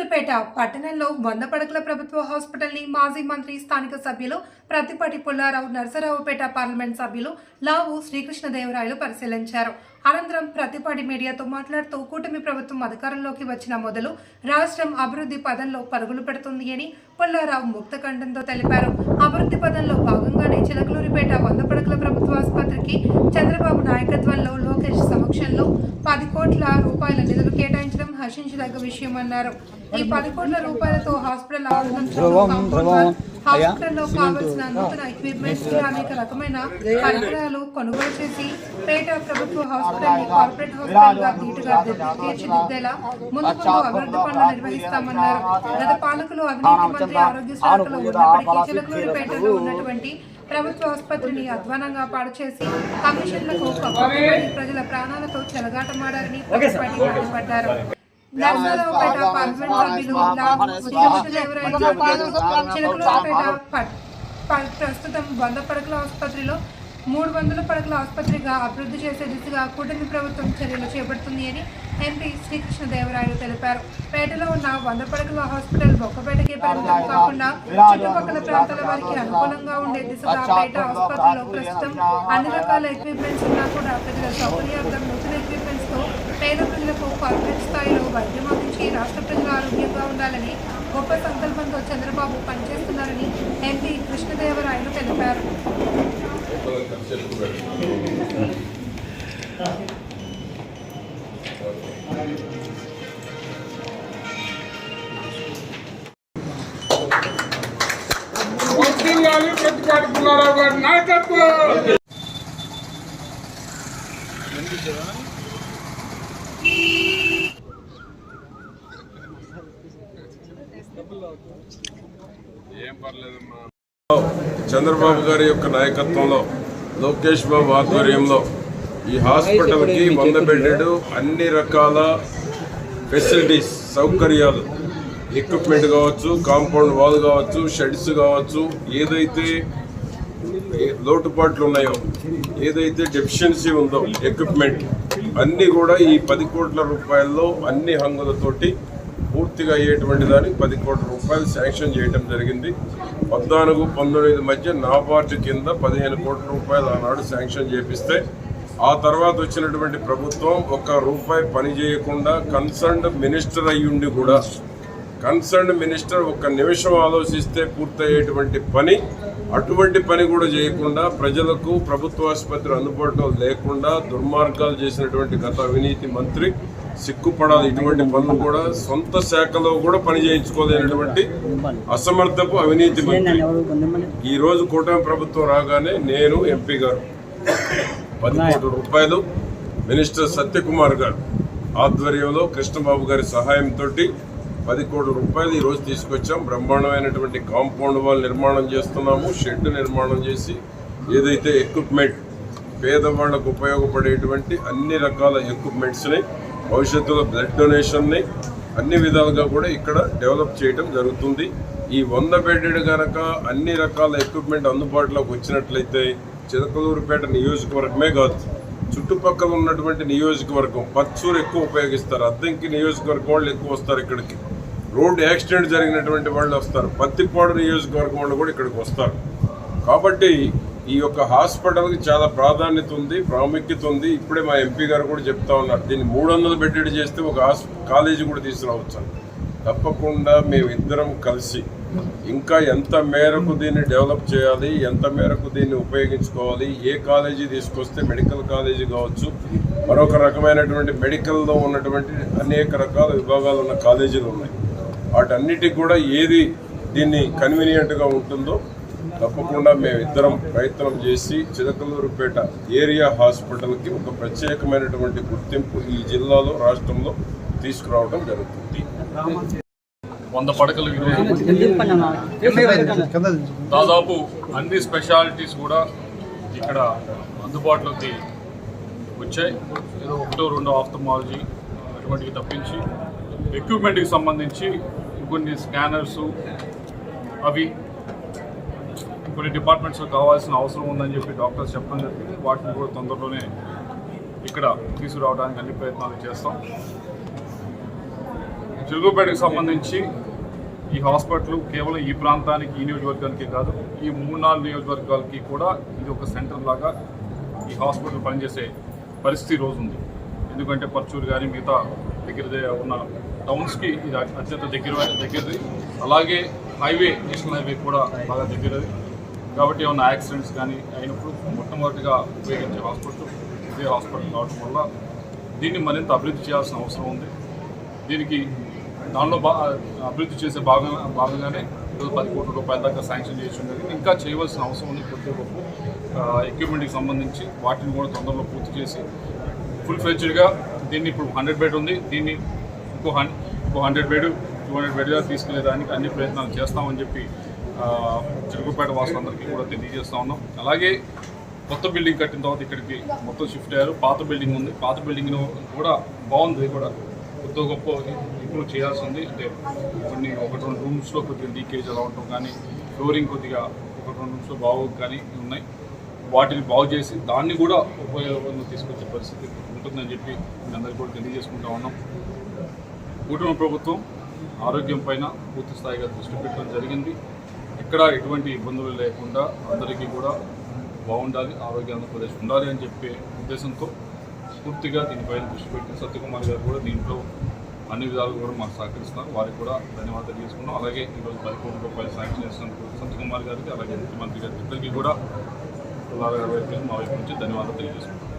చిలకలూరిపేట పట్టణంలో 100 పడకల ప్రభుత్వ హాస్పిటల్ని మాజీ మంత్రి స్థానిక సభ్యులు ప్రతిపాటి పుల్లారావు నరసరావుపేట పార్లమెంట్ సభ్యులు లావు శ్రీకృష్ణదేవరాయలు పరిశీలించారు. అనంతరం ప్రతిపాటి మీడియాతో మాట్లాడుతూ కూటమి ప్రభుత్వం అధికారంలోకి వచ్చిన మొదలు రాష్ట్రం అభివృద్ధి పదంలో పరుగులు పెడుతుంది అని పుల్లారావు ముక్తకంఠంతో తెలిపారు. అభివృద్ధి పదంలో భాగంగానే చిలకలూరిపేట 100 పడకల ప్రభుత్వ ఆసుపత్రికి చంద్రబాబు నాయకత్వంలో లోకేష్ సమక్షంలో 10 కోట్ల రూపాయల నిధులు కేటాయించడం హర్షించదగ్గ విషయమన్నారు. ఈ 10 కోట్ల రూపాయలతో హాస్పిటల్ హాస్పిటల్లో కావాల్సిన నూతన ఎక్విప్మెంట్స్ అనేక రకమైన పరికరాలు కొనుగోలు చేసి పేట ప్రభుత్వ హాస్పిటల్ ని కార్పొరేట్ హాస్పిటల్ గా ధీటుగా తీర్చిదిద్దేలా ముందు అభివృద్ధి పనులు నిర్వహిస్తామన్నారు. గత పాలకులు అవినీతి మంత్రి ఆరోగ్య శాఖలో ఉన్నప్పటికీ చిలకలూరిపేటలో ఉన్నటువంటి ప్రభుత్వ ఆసుపత్రిని అధ్వానంగా పాడు చేసి కమిషన్లకు కప్పబడి ప్రజల ప్రాణాలతో చెలగాటమాడారని మండిపడ్డారు. నరసరావుపేట పార్లమెంట్ సభ్యులు చిలకలూరిపేట ప్రస్తుతం 100 పడకల ఆసుపత్రిలో 300 పడకల ఆసుపత్రిగా అభివృద్ధి చేసే దిశగా కూటమి ప్రభుత్వం చర్యలు చేపడుతుంది అని ఎంపీ శ్రీకృష్ణదేవరాయలు తెలిపారు. పేటలో ఉన్న 100 పడకల హాస్పిటల్ బొక్కపేటకే పరిమితం కాకుండా చుట్టుపక్కల ప్రాంతాల వారికి అనుకూలంగా ఉండే దిశగా పేట ఆసుపత్రిలో ప్రస్తుతం అన్ని రకాల ఎక్విప్మెంట్స్ ఉన్నా కూడా ప్రజల సౌకర్యార్థం నూతన ఎక్విప్మెంట్స్ తో పేద ప్రజలకు కార్పొరేట్ స్థాయిలో వైద్యం అందించి రాష్ట్ర ప్రజలు ఆరోగ్యంగా ఉండాలని గొప్ప సంకల్పంతో చంద్రబాబు పనిచేస్తున్నారని ఎంపీ కృష్ణదేవరాయలు తెలిపారు. ప్రతిపాటి పుల్లారావు గారి నాయకత్వం చంద్రబాబు గారి యొక్క నాయకత్వంలో లోకేష్ బాబు ఆధ్వర్యంలో ఈ హాస్పిటల్కి 100 బెడ్డెడ్ అన్ని రకాల ఫెసిలిటీస్ సౌకర్యాలు ఎక్విప్మెంట్ కావచ్చు, కాంపౌండ్ వాల్ కావచ్చు, షెడ్స్ కావచ్చు, ఏదైతే లోటుపాట్లు ఉన్నాయో, ఏదైతే డెఫిషియన్సీ ఉందో ఎక్విప్మెంట్ అన్నీ కూడా ఈ 10 కోట్ల రూపాయల్లో అన్ని హంగులతోటి పూర్తిగా అయ్యేటువంటి దానికి 10 కోట్ల రూపాయలు శాంక్షన్ చేయడం జరిగింది. 14-19 మధ్య నాబార్డు కింద 15 కోట్ల రూపాయలు ఆనాడు శాంక్షన్ చేపిస్తే ఆ తర్వాత వచ్చినటువంటి ప్రభుత్వం ఒక్క రూపాయి పని చేయకుండా కన్సర్న్డ్ మినిస్టర్ అయ్యుండి కూడా కన్సర్న్డ్ మినిస్టర్ ఒక్క నిమిషం ఆలోచిస్తే పూర్తయ్యేటువంటి పని అటువంటి పని కూడా చేయకుండా ప్రజలకు ప్రభుత్వ ఆసుపత్రి అందుబాటులో లేకుండా దుర్మార్గాలు చేసినటువంటి గత అవినీతి మంత్రి సిగ్గుపడాలి. ఇటువంటి పనులు కూడా సొంత శాఖలో కూడా పని చేయించుకోలేనటువంటి అసమర్థపు అవినీతి మంత్రి. ఈ రోజు కూటమి ప్రభుత్వం రాగానే నేను ఎంపీ గారు 10 కోట్ల రూపాయలు మినిస్టర్ సత్యకుమార్ గారు ఆధ్వర్యంలో కృష్ణబాబు గారి సహాయంతో 10 కోట్ల రూపాయలు ఈరోజు తీసుకొచ్చాం. బ్రహ్మాండమైనటువంటి కాంపౌండ్ వాల్ నిర్మాణం చేస్తున్నాము. షెడ్ నిర్మాణం చేసి ఏదైతే ఎక్విప్మెంట్ పేదవాళ్లకు ఉపయోగపడేటువంటి అన్ని రకాల ఎక్విప్మెంట్స్ని, భవిష్యత్తులో బ్లడ్ డొనేషన్ని అన్ని విధాలుగా కూడా ఇక్కడ డెవలప్ చేయడం జరుగుతుంది. ఈ 100 బెడ్డెడ్ కనుక అన్ని రకాల ఎక్విప్మెంట్ అందుబాటులోకి వచ్చినట్లయితే చిలకలూరిపేట నియోజకవర్గమే కాదు, చుట్టుపక్కల ఉన్నటువంటి నియోజకవర్గం పచ్చూరు ఎక్కువ ఉపయోగిస్తారు, అద్దంకి నియోజకవర్గం వాళ్ళు ఎక్కువ వస్తారు ఇక్కడికి, రోడ్డు యాక్సిడెంట్ జరిగినటువంటి వాళ్ళు వస్తారు, పత్తిపాడు నియోజకవర్గం వాళ్ళు కూడా ఇక్కడికి వస్తారు. కాబట్టి ఈ యొక్క హాస్పిటల్కి చాలా ప్రాధాన్యత ఉంది, ప్రాముఖ్యత ఉంది. ఇప్పుడే మా ఎంపీ గారు కూడా చెప్తా ఉన్నారు, దీన్ని 300 బెడ్డెడ్ చేస్తే ఒక కాలేజీ కూడా తీసుకురావచ్చు. తప్పకుండా మేమిద్దరం కలిసి ఇంకా ఎంత మేరకు దీన్ని డెవలప్ చేయాలి, ఎంత మేరకు దీన్ని ఉపయోగించుకోవాలి, ఏ కాలేజీ తీసుకొస్తే మెడికల్ కాలేజీ కావచ్చు, మరొక రకమైనటువంటి మెడికల్లో ఉన్నటువంటి అనేక రకాల విభాగాలు ఉన్న కాలేజీలు ఉన్నాయి, వాటన్నిటికి కూడా ఏది దీన్ని కన్వీనియంట్గా ఉంటుందో తప్పకుండా మేమిద్దరం ప్రయత్నం చేసి చిలకలూరిపేట ఏరియా హాస్పిటల్కి ఒక ప్రత్యేకమైనటువంటి గుర్తింపు ఈ జిల్లాలో, రాష్ట్రంలో తీసుకురావడం జరుగుతుంది. 100 పడకలు దాదాపు అన్ని స్పెషాలిటీస్ కూడా ఇక్కడ అందుబాటులోకి వచ్చాయి. ఏదో 1-2 ఆఫ్థమాలజీ అటువంటివి తప్పించి ఎక్విప్మెంట్కి సంబంధించి కొన్ని స్కానర్సు అవి కొన్ని డిపార్ట్మెంట్స్లో కావాల్సిన అవసరం ఉందని చెప్పి డాక్టర్స్ చెప్పడం జరిగింది. వాటిని కూడా తొందరలోనే ఇక్కడ తీసుకురావడానికి అన్ని ప్రయత్నాలు చేస్తాం. చిలుగుపేటకు సంబంధించి ఈ హాస్పిటల్ కేవలం ఈ ప్రాంతానికి ఈ నియోజకవర్గానికి కాదు, ఈ 3-4 నియోజకవర్గాలకి కూడా ఇది ఒక సెంటర్ లాగా ఈ హాస్పిటల్ పనిచేసే పరిస్థితి రోజు ఉంది. ఎందుకంటే పర్చూరు కానీ మిగతా దగ్గర ఉన్న టౌన్స్కి ఇది అత్యంత దగ్గరది. అలాగే హైవే, నేషనల్ హైవే కూడా బాగా దగ్గరది. కాబట్టి ఏమైనా యాక్సిడెంట్స్ కానీ అయినప్పుడు మొట్టమొదటిగా ఉపయోగించే హాస్పిటల్ ఇదే హాస్పిటల్ కావడం వల్ల దీన్ని మరింత అభివృద్ధి చేయాల్సిన అవసరం ఉంది. దీనికి దానిలో అభివృద్ధి చేసే భాగంగానే 10 కోట్ల రూపాయల దాకా శాంక్షన్ చేసి ఉండేది. ఇంకా చేయవలసిన అవసరం ఉంది. కొద్ది గొప్ప ఎక్విప్మెంట్కి సంబంధించి వాటిని కూడా తొందరలో పూర్తి చేసి ఫుల్ ఫ్లెడ్జ్డ్గా దీన్ని ఇప్పుడు 100 బెడ్ ఉంది, దీన్ని ఇంకో 100 బెడ్ 200 బెడ్గా తీసుకెళ్లేదానికి అన్ని ప్రయత్నాలు చేస్తామని చెప్పి చిలుకూరుపేట వాసులందరికీ కూడా తెలియజేస్తా ఉన్నాం. అలాగే కొత్త బిల్డింగ్ కట్టిన తర్వాత ఇక్కడికి మొత్తం షిఫ్ట్ అయ్యారు. పాత బిల్డింగ్ ఉంది, పాత బిల్డింగ్ కూడా బాగుంది, కూడా కొత్త గొప్ప ఇంప్రూవ్ చేయాల్సి ఉంది. అంటే కొన్ని 1-2 రూమ్స్లో కొద్దిగా లీకేజ్ అలా ఉండటం కానీ, ఫ్లోరింగ్ కొద్దిగా 1-2 రూమ్స్లో బాగు కానీ ఉన్నాయి. వాటిని బాగు చేసి దాన్ని కూడా ఉపయోగంలో తీసుకొచ్చే పరిస్థితి ఉంటుందని చెప్పి అందరికీ కూడా తెలియజేసుకుంటా ఉన్నాం. కూటమి ప్రభుత్వం ఆరోగ్యం పైన పూర్తి స్థాయిగా దృష్టి పెట్టడం జరిగింది. ఎక్కడ ఎటువంటి ఇబ్బందులు లేకుండా అందరికీ కూడా బాగుండాలి, ఆరోగ్య ఆంధ్రప్రదేశ్ ఉండాలి అని చెప్పే ఉద్దేశంతో పూర్తిగా దీనిపైన దృష్టి పెట్టి సత్యకుమార్ గారు కూడా దీంట్లో అన్ని విధాలు కూడా మాకు సహకరిస్తున్నారు. వారికి కూడా ధన్యవాదాలు తెలియజేసుకున్నాం. అలాగే ఈరోజు 10 కోట్ల రూపాయలు శాంక్షన్ చేసినందుకు సత్యకుమార్ గారికి, అలాగే ముఖ్యమంత్రి గారికి ఇద్దరికి కూడా మా వైపు నుంచి ధన్యవాదాలు తెలియజేసుకుంటాం.